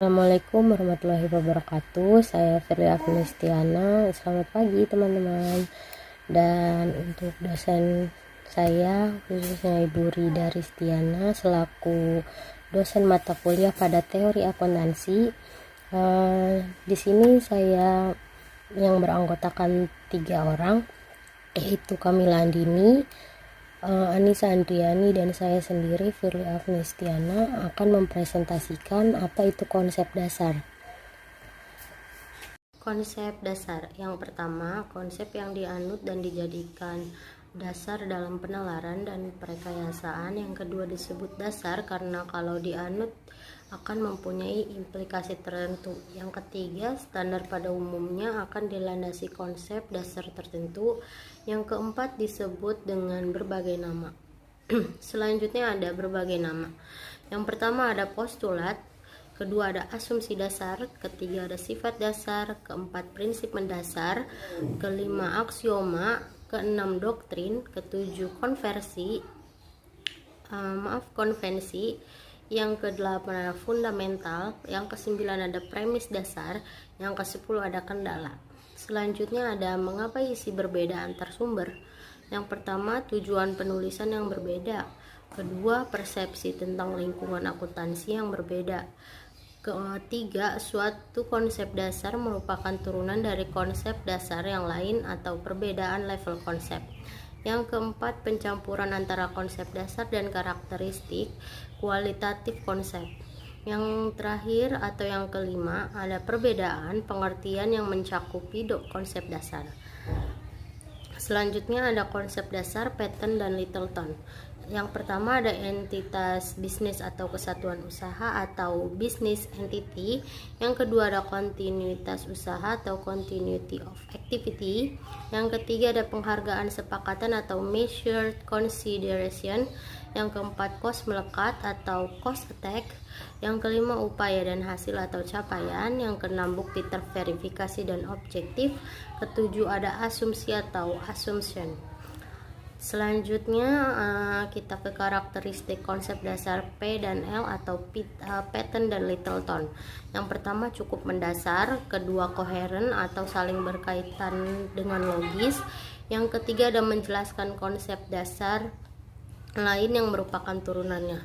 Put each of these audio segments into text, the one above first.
Assalamualaikum warahmatullahi wabarakatuh. Saya Firly Afinistiana. Selamat pagi teman-teman. Dan untuk dosen saya khususnya Ibu Rida Ristiana selaku dosen mata kuliah pada teori akuntansi. Di sini saya yang beranggotakan 3 orang, yaitu Kamila Andini, Anissa Andriani, dan saya sendiri Firly Afinistiana akan mempresentasikan apa itu konsep dasar. Konsep dasar yang pertama, konsep yang dianut dan dijadikan dasar dalam penalaran dan perekayasaan. Yang kedua disebut dasar karena kalau dianut akan mempunyai implikasi tertentu. Yang ketiga, standar pada umumnya akan dilandasi konsep dasar tertentu. Yang keempat disebut dengan berbagai nama. Selanjutnya ada berbagai nama. Yang pertama ada postulat, kedua ada asumsi dasar, ketiga ada sifat dasar, keempat prinsip mendasar, kelima aksioma, keenam doktrin, ketujuh konvensi, yang kedelapan ada fundamental, yang kesembilan ada premis dasar, yang kesepuluh ada kendala. Selanjutnya ada mengapa isi berbeda antar sumber. Yang pertama, tujuan penulisan yang berbeda. Kedua, persepsi tentang lingkungan akuntansi yang berbeda. Ketiga, suatu konsep dasar merupakan turunan dari konsep dasar yang lain atau perbedaan level konsep. Yang keempat, pencampuran antara konsep dasar dan karakteristik kualitatif konsep. Yang terakhir atau yang kelima, ada perbedaan pengertian yang mencakupi konsep dasar. Selanjutnya ada konsep dasar, pattern, dan Littleton. Yang pertama ada entitas bisnis atau kesatuan usaha atau business entity. Yang kedua ada kontinuitas usaha atau continuity of activity. Yang ketiga ada penghargaan sepakatan atau measured consideration. Yang keempat cost melekat atau cost attack. Yang kelima upaya dan hasil atau capaian. Yang keenam bukti terverifikasi dan objektif. Ketujuh ada asumsi atau assumption. Selanjutnya kita ke karakteristik konsep dasar P dan L atau pattern dan Littleton. Yang pertama cukup mendasar, kedua koheren atau saling berkaitan dengan logis. Yang ketiga ada menjelaskan konsep dasar lain yang merupakan turunannya.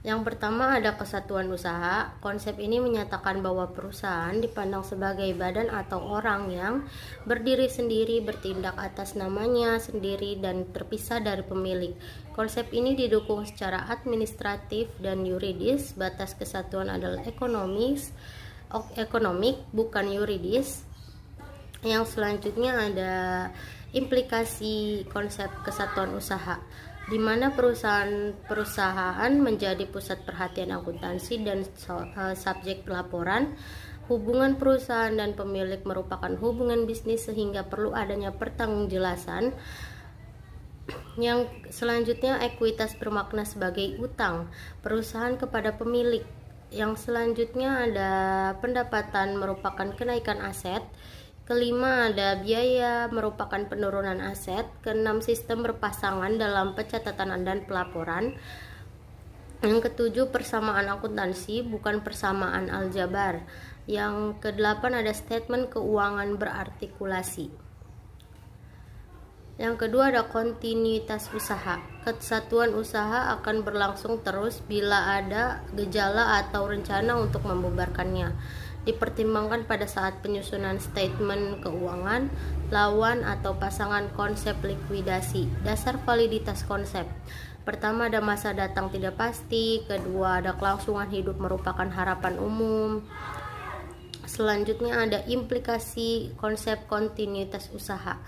Yang pertama ada kesatuan usaha. Konsep ini menyatakan bahwa perusahaan dipandang sebagai badan atau orang yang berdiri sendiri, bertindak atas namanya sendiri dan terpisah dari pemilik. Konsep ini didukung secara administratif dan yuridis. Batas kesatuan adalah ekonomik bukan yuridis. Yang selanjutnya ada implikasi konsep kesatuan usaha, di mana perusahaan menjadi pusat perhatian akuntansi dan subjek pelaporan. Hubungan perusahaan dan pemilik merupakan hubungan bisnis sehingga perlu adanya pertanggungjelasan. Yang selanjutnya ekuitas bermakna sebagai utang perusahaan kepada pemilik. Yang selanjutnya ada pendapatan merupakan kenaikan aset. Kelima ada biaya merupakan penurunan aset. Keenam sistem berpasangan dalam pencatatan dan pelaporan. Yang ketujuh persamaan akuntansi bukan persamaan aljabar. Yang kedelapan ada statement keuangan berartikulasi. Yang kedua ada kontinuitas usaha. Kesatuan usaha akan berlangsung terus bila ada gejala atau rencana untuk membubarkannya. Dipertimbangkan pada saat penyusunan statement keuangan, lawan atau pasangan konsep likuidasi. Dasar validitas konsep. Pertama ada masa datang tidak pasti, kedua ada kelangsungan hidup merupakan harapan umum. Selanjutnya ada implikasi konsep kontinuitas usaha,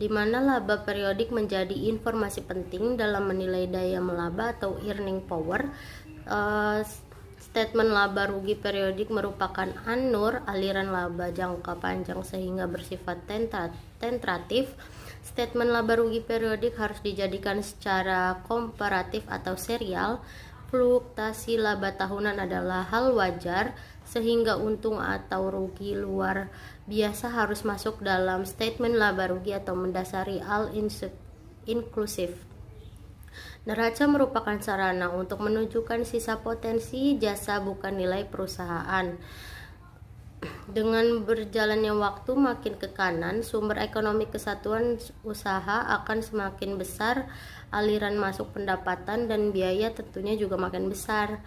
di mana laba periodik menjadi informasi penting dalam menilai daya melaba atau earning power. Statement laba rugi periodik merupakan ANUR, aliran laba jangka panjang sehingga bersifat tentatif. Statement laba rugi periodik harus dijadikan secara komparatif atau serial. Fluktuasi laba tahunan adalah hal wajar sehingga untung atau rugi luar biasa harus masuk dalam statement laba rugi atau mendasari all inclusive. Neraca merupakan sarana untuk menunjukkan sisa potensi jasa bukan nilai perusahaan. Dengan berjalannya waktu makin ke kanan, sumber ekonomi kesatuan usaha akan semakin besar, aliran masuk pendapatan dan biaya tentunya juga makin besar.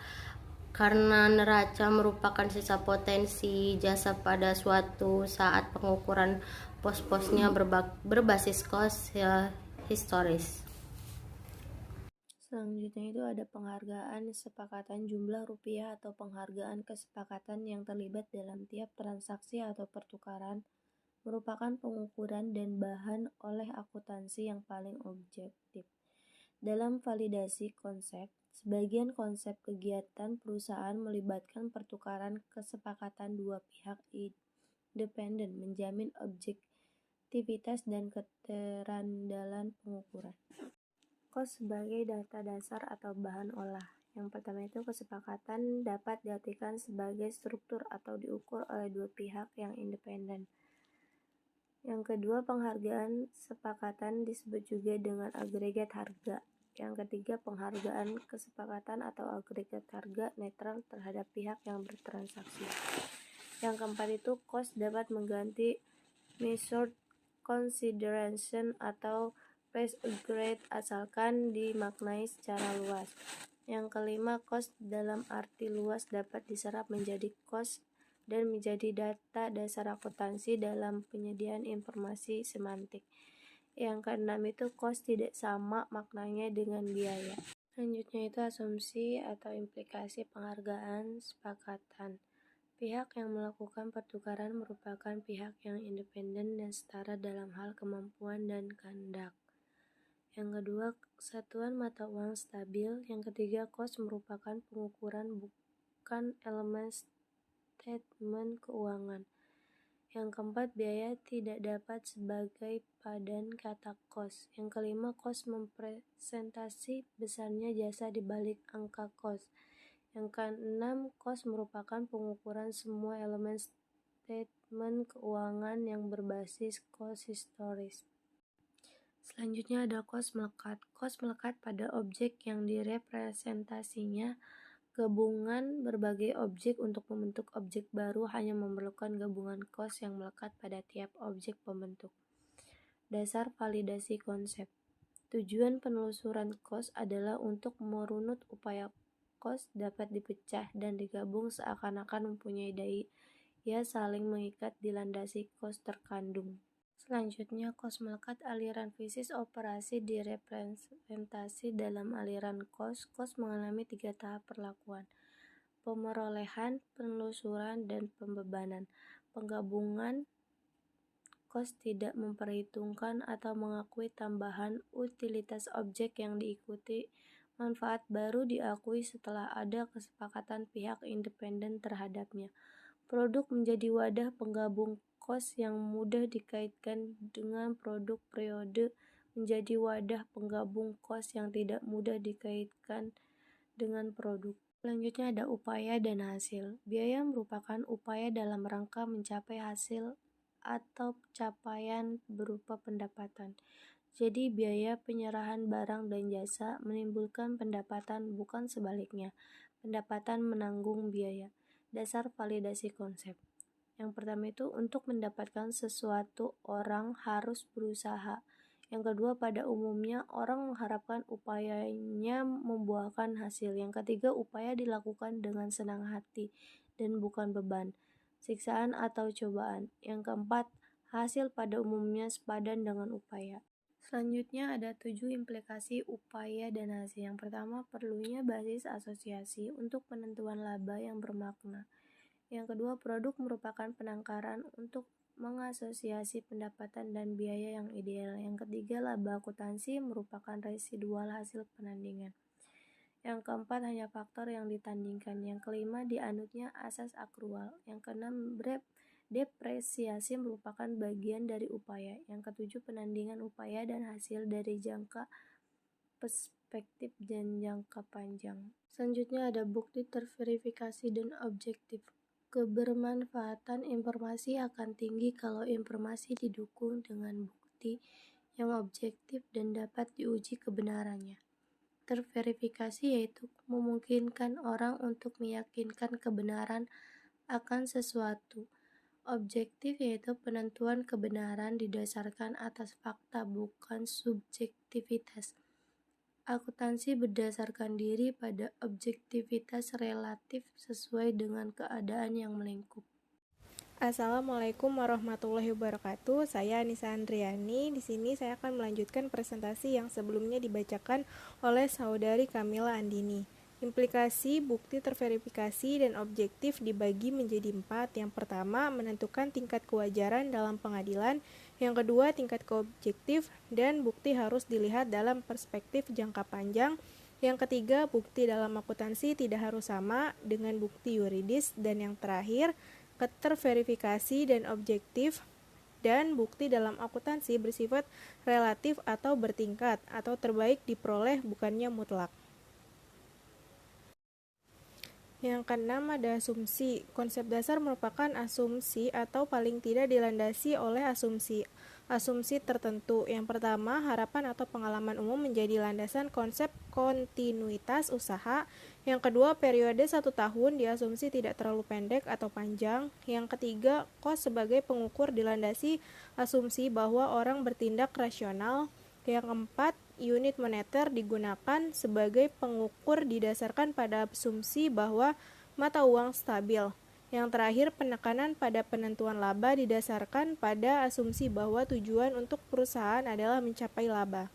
Karena neraca merupakan sisa potensi jasa pada suatu saat pengukuran pos-posnya berbasis cost historis. Selanjutnya itu ada penghargaan kesepakatan jumlah rupiah atau penghargaan kesepakatan yang terlibat dalam tiap transaksi atau pertukaran merupakan pengukuran dan bahan oleh akuntansi yang paling objektif. Dalam validasi konsep, sebagian konsep kegiatan perusahaan melibatkan pertukaran kesepakatan dua pihak independen menjamin objektivitas dan keterandalan pengukuran. Kos sebagai data dasar atau bahan olah. Yang pertama itu kesepakatan dapat diartikan sebagai struktur atau diukur oleh dua pihak yang independen. Yang kedua, penghargaan kesepakatan disebut juga dengan agregat harga. Yang ketiga, penghargaan kesepakatan atau agregat harga netral terhadap pihak yang bertransaksi. Yang keempat itu cost dapat mengganti measured consideration atau price agreed asalkan dimaknai secara luas. Yang kelima, cost dalam arti luas dapat diserap menjadi cost dan menjadi data dasar akuntansi dalam penyediaan informasi semantik. Yang keenam itu cost tidak sama maknanya dengan biaya. Selanjutnya itu asumsi atau implikasi penghargaan kesepakatan. Pihak yang melakukan pertukaran merupakan pihak yang independen dan setara dalam hal kemampuan dan kehendak. Yang kedua, satuan mata uang stabil. Yang ketiga, cost merupakan pengukuran bukan elemen statement keuangan. Yang keempat, biaya tidak dapat sebagai padan kata cost. Yang kelima, cost mempresentasi besarnya jasa di balik angka cost. Yang keenam, cost merupakan pengukuran semua elemen statement keuangan yang berbasis cost historis. Selanjutnya ada cost melekat. Cost melekat pada objek yang direpresentasinya. Gabungan berbagai objek untuk membentuk objek baru hanya memerlukan gabungan cost yang melekat pada tiap objek pembentuk. Dasar validasi konsep. Tujuan penelusuran cost adalah untuk merunut upaya cost dapat dipecah dan digabung seakan-akan mempunyai daya saling mengikat dilandasi cost terkandung. Selanjutnya, cost melekat aliran fisik operasi direpresentasi dalam aliran cost. Cost mengalami 3 tahap perlakuan: pemerolehan, penelusuran, dan pembebanan. Penggabungan cost tidak memperhitungkan atau mengakui tambahan utilitas objek yang diikuti manfaat baru diakui setelah ada kesepakatan pihak independen terhadapnya. Produk menjadi wadah penggabung cost yang mudah dikaitkan dengan produk. Periode menjadi wadah penggabung cost yang tidak mudah dikaitkan dengan produk. Selanjutnya ada upaya dan hasil. Biaya merupakan upaya dalam rangka mencapai hasil atau capaian berupa pendapatan. Jadi biaya penyerahan barang dan jasa menimbulkan pendapatan, bukan sebaliknya. Pendapatan menanggung biaya. Dasar validasi konsep. Yang pertama itu untuk mendapatkan sesuatu orang harus berusaha. Yang kedua, pada umumnya orang mengharapkan upayanya membuahkan hasil. Yang ketiga, upaya dilakukan dengan senang hati dan bukan beban, siksaan atau cobaan. Yang keempat, hasil pada umumnya sepadan dengan upaya. Selanjutnya ada 7 implikasi upaya dan hasil. Yang pertama, perlunya basis asosiasi untuk penentuan laba yang bermakna. Yang kedua, produk merupakan penangkaran untuk mengasosiasi pendapatan dan biaya yang ideal. Yang ketiga, laba akuntansi merupakan residual hasil penandingan. Yang keempat, hanya faktor yang ditandingkan. Yang kelima, dianutnya asas akrual. Yang keenam, depresiasi merupakan bagian dari upaya. Yang ketujuh, penandingan upaya dan hasil dari jangka perspektif dan jangka panjang. Selanjutnya ada bukti terverifikasi dan objektif. Kebermanfaatan informasi akan tinggi kalau informasi didukung dengan bukti yang objektif dan dapat diuji kebenarannya. terverifikasi yaitu memungkinkan orang untuk meyakinkan kebenaran akan sesuatu. Objektif yaitu penentuan kebenaran didasarkan atas fakta, bukan subjektivitas. Akuntansi berdasarkan diri pada objektivitas relatif sesuai dengan keadaan yang melingkup. Assalamualaikum warahmatullahi wabarakatuh. Saya Anissa Andriani. Di sini saya akan melanjutkan presentasi yang sebelumnya dibacakan oleh saudari Kamila Andini. Implikasi bukti terverifikasi dan objektif dibagi menjadi 4. Yang pertama, menentukan tingkat kewajaran dalam pengadilan. Yang kedua, tingkat keobjektif dan bukti harus dilihat dalam perspektif jangka panjang. Yang ketiga, bukti dalam akuntansi tidak harus sama dengan bukti yuridis. Dan yang terakhir, keterverifikasi dan objektif dan bukti dalam akuntansi bersifat relatif atau bertingkat atau terbaik diperoleh bukannya mutlak. Yang keenam ada asumsi. Konsep dasar merupakan asumsi atau paling tidak dilandasi oleh asumsi tertentu. Yang pertama, harapan atau pengalaman umum menjadi landasan konsep kontinuitas usaha. Yang kedua, periode 1 tahun diasumsi tidak terlalu pendek atau panjang. Yang ketiga, kos sebagai pengukur dilandasi asumsi bahwa orang bertindak rasional. Yang keempat, unit moneter digunakan sebagai pengukur didasarkan pada asumsi bahwa mata uang stabil. Yang terakhir, penekanan pada penentuan laba didasarkan pada asumsi bahwa tujuan untuk perusahaan adalah mencapai laba.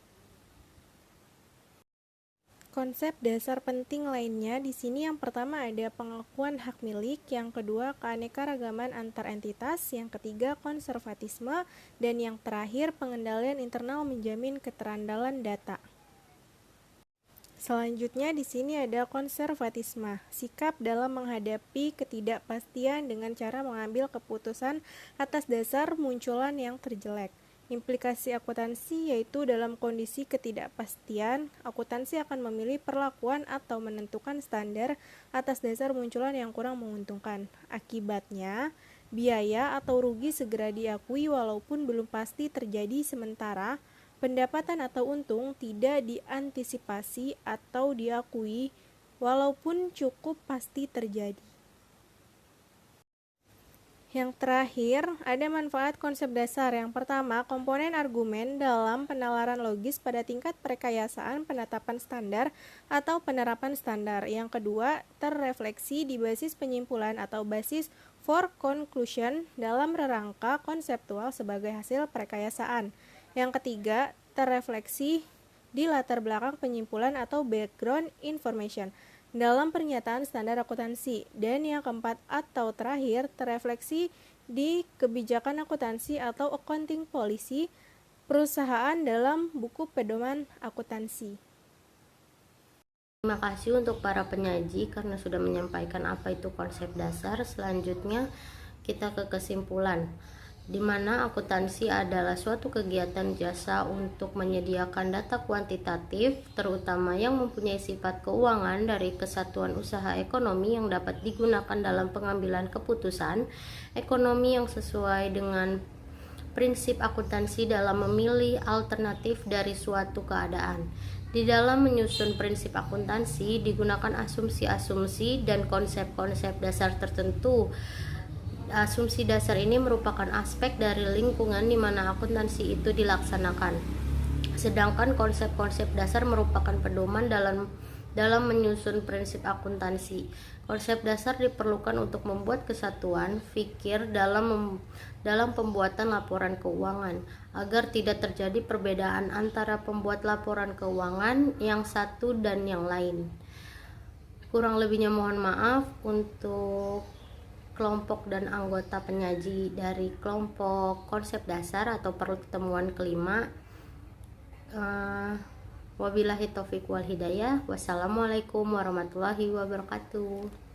Konsep dasar penting lainnya di sini yang pertama ada pengakuan hak milik, yang kedua keanekaragaman antar entitas, yang ketiga konservatisme, dan yang terakhir pengendalian internal menjamin keterandalan data. Selanjutnya di sini ada konservatisme, sikap dalam menghadapi ketidakpastian dengan cara mengambil keputusan atas dasar munculan yang terjelek. Implikasi akuntansi yaitu dalam kondisi ketidakpastian, akuntansi akan memilih perlakuan atau menentukan standar atas dasar munculan yang kurang menguntungkan. Akibatnya, biaya atau rugi segera diakui walaupun belum pasti terjadi, sementara pendapatan atau untung tidak diantisipasi atau diakui walaupun cukup pasti terjadi. Yang terakhir, ada manfaat konsep dasar. Yang pertama, komponen argumen dalam penalaran logis pada tingkat perekayasaan penetapan standar atau penerapan standar. Yang kedua, terrefleksi di basis penyimpulan atau basis for conclusion dalam rangka konseptual sebagai hasil perekayasaan. Yang ketiga, terrefleksi di latar belakang penyimpulan atau background information dalam pernyataan standar akuntansi. Dan yang keempat atau terakhir, terrefleksi di kebijakan akuntansi atau accounting policy perusahaan dalam buku pedoman akuntansi. Terima kasih untuk para penyaji karena sudah menyampaikan apa itu konsep dasar. Selanjutnya kita ke kesimpulan, di mana akuntansi adalah suatu kegiatan jasa untuk menyediakan data kuantitatif, terutama yang mempunyai sifat keuangan dari kesatuan usaha ekonomi yang dapat digunakan dalam pengambilan keputusan ekonomi yang sesuai dengan prinsip akuntansi dalam memilih alternatif dari suatu keadaan. Di dalam menyusun prinsip akuntansi digunakan asumsi-asumsi dan konsep-konsep dasar tertentu. Asumsi dasar ini merupakan aspek dari lingkungan di mana akuntansi itu dilaksanakan. Sedangkan konsep-konsep dasar merupakan pedoman dalam menyusun prinsip akuntansi. Konsep dasar diperlukan untuk membuat kesatuan fikir dalam pembuatan laporan keuangan, agar tidak terjadi perbedaan antara pembuat laporan keuangan yang satu dan yang lain. Kurang lebihnya mohon maaf untuk kelompok dan anggota penyaji dari kelompok konsep dasar atau pertemuan kelima. Wabillahi taufiq wal hidayah. Wassalamualaikum warahmatullahi wabarakatuh.